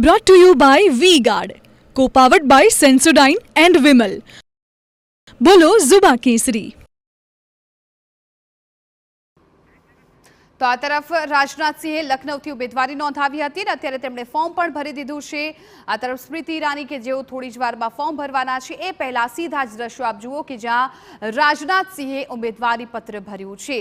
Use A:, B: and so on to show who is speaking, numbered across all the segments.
A: Brought to you by V-Guard, co-powered by Sensodyne and Vimal. બોલો ઝુબા કેસરી.
B: તો આ તરફ રાજનાથસિંહે લખનૌથી ઉમેદવારી નોંધાવી હતી અને અત્યારે તેમણે ફોર્મ પણ ભરી દીધું છે. આ તરફ સ્મૃતિ ઈરાની કે જેઓ થોડી જ વારમાં ફોર્મ ભરવાના છે એ પહેલા સીધા જ દ્રશ્યો આપ જુઓ કે જ્યાં રાજનાથસિંહે ઉમેદવારી પત્ર ભર્યું છે.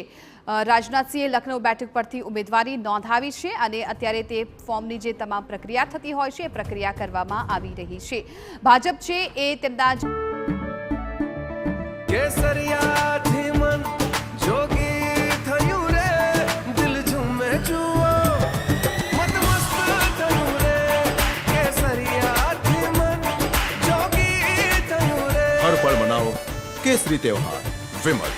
B: રાજનાથસિંહે લખનૌ બેઠક પરથી ઉમેદવારી નોંધાવી છે અને અત્યારે તે ફોર્મની જે તમામ પ્રક્રિયા થતી હોય છે એ પ્રક્રિયા કરવામાં આવી રહી છે. ભાજપ છે એ તેમના
C: मनाओ केसरी त्योहार विमल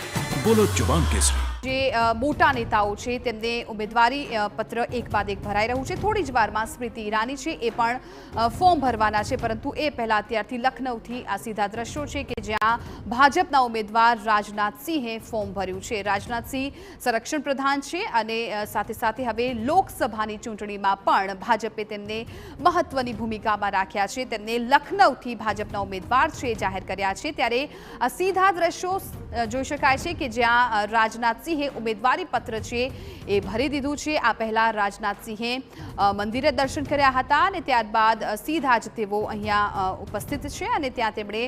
C: बोलो जुबान केसरी.
B: જે મોટા નેતાઓ છે તેમને ઉમેદવારી પત્ર એક બાદ એક ભરાઈ રહ્યું છે. થોડી જ વારમાં સ્મૃતિ ઈરાની છે એ પણ ફોર્મ ભરવાના છે, પરંતુ એ પહેલા અત્યારથી લખનૌથી આ સીધા દ્રશ્યો છે કે જ્યાં ભાજપના ઉમેદવાર રાજનાથસિંહે ફોર્મ ભર્યું છે. રાજનાથસિંહ સંરક્ષણ પ્રધાન છે અને સાથે સાથે હવે લોકસભાની ચૂંટણીમાં પણ ભાજપે તેમને મહત્વની ભૂમિકામાં રાખ્યા છે. તેમને લખનૌથી ભાજપના ઉમેદવાર છે જાહેર કર્યા છે. ત્યારે આ સીધા દ્રશ્યો જોઈ શકાય છે કે જ્યાં રાજનાથસિંહ ઉમેદવારી પત્ર છે એ ભરી દીધું છે. આ પહેલા રાજનાથસિંહે મંદિરે દર્શન કર્યા હતા અને ત્યારબાદ સીધા જ તેઓ અહીંયા ઉપસ્થિત છે અને ત્યાં તેમણે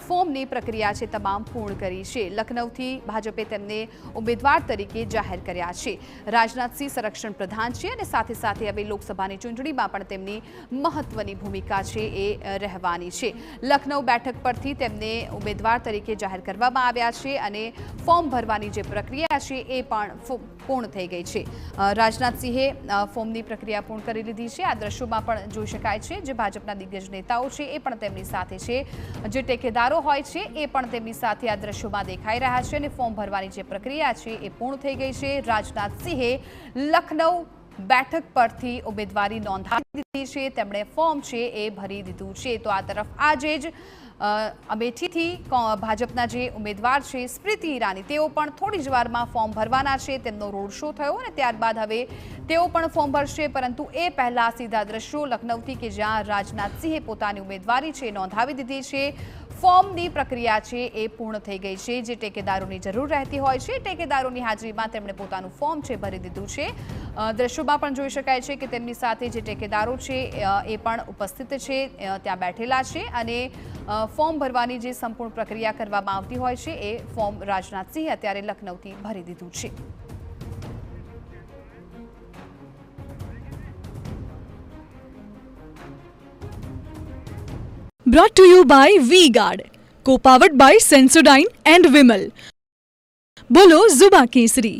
B: ફોર્મની પ્રક્રિયા છે તમામ પૂર્ણ કરી છે. લખનૌથી ભાજપે તેમને ઉમેદવાર તરીકે જાહેર કર્યા છે. રાજનાથસિંહ સંરક્ષણ પ્રધાન છે અને સાથે સાથે હવે લોકસભાની ચૂંટણીમાં પણ તેમની મહત્વની ભૂમિકા છે એ રહેવાની છે. લખનૌ બેઠક પરથી તેમને ઉમેદવાર તરીકે જાહેર કરવામાં આવ્યા છે અને ફોર્મ ભરવાની જે પ્રક્રિયા છે એ પણ પૂર્ણ થઈ ગઈ છે. રાજનાથસિંહે ફોર્મની પ્રક્રિયા પૂર્ણ કરી લીધી છે. આ દ્રશ્યોમાં પણ જોઈ શકાય છે જે ભાજપના દિગ્ગજ નેતાઓ છે એ પણ તેમની સાથે છે. જે ટેકેદારો હોય છે એ પણ તેમની સાથે આ દ્રશ્યોમાં દેખાઈ રહ્યા છે અને ફોર્મ ભરવાની જે પ્રક્રિયા છે એ પૂર્ણ થઈ ગઈ છે. રાજનાથસિંહે લખનૌ બેઠક પરથી ઉમેદવારી નોંધાવી દીધી છે. તેમણે ફોર્મ છે એ ભરી દીધું છે. તો આ તરફ આજે જ અમેઠીથી ભાજપના જે ઉમેદવાર છે સ્મૃતિ ઈરાની તેઓ પણ થોડી જ વારમાં ફોર્મ ભરવાના છે. તેમનો રોડ શો થયો અને ત્યારબાદ હવે તેઓ પણ ફોર્મ ભરશે, પરંતુ એ પહેલા સીધા દ્રશ્યો લખનૌથી કે જ્યાં રાજનાથસિંહે પોતાની ઉમેદવારી છે નોંધાવી દીધી છે. ફોર્મની પ્રક્રિયા છે એ પૂર્ણ થઈ ગઈ છે. જે ટેકેદારોની જરૂર રહેતી હોય છે ટેકેદારોની હાજરીમાં તેમણે પોતાનું ફોર્મ છે ભરી દીધું છે. દ્રશ્યોમાં પણ જોઈ શકાય છે કે તેમની સાથે જે ટેકેદારો છે એ પણ ઉપસ્થિત છે, ત્યાં બેઠેલા છે અને ફોર્મ ભરવાની જે સંપૂર્ણ પ્રક્રિયા કરવામાં આવતી હોય છે એ ફોર્મ રાજનાથસિંહે અત્યારે લખનૌથી ભરી દીધું છે.
A: Brought to you by V-Guard, co-powered by Sensodyne and Vimal. બોલો ઝુબા કેસરી.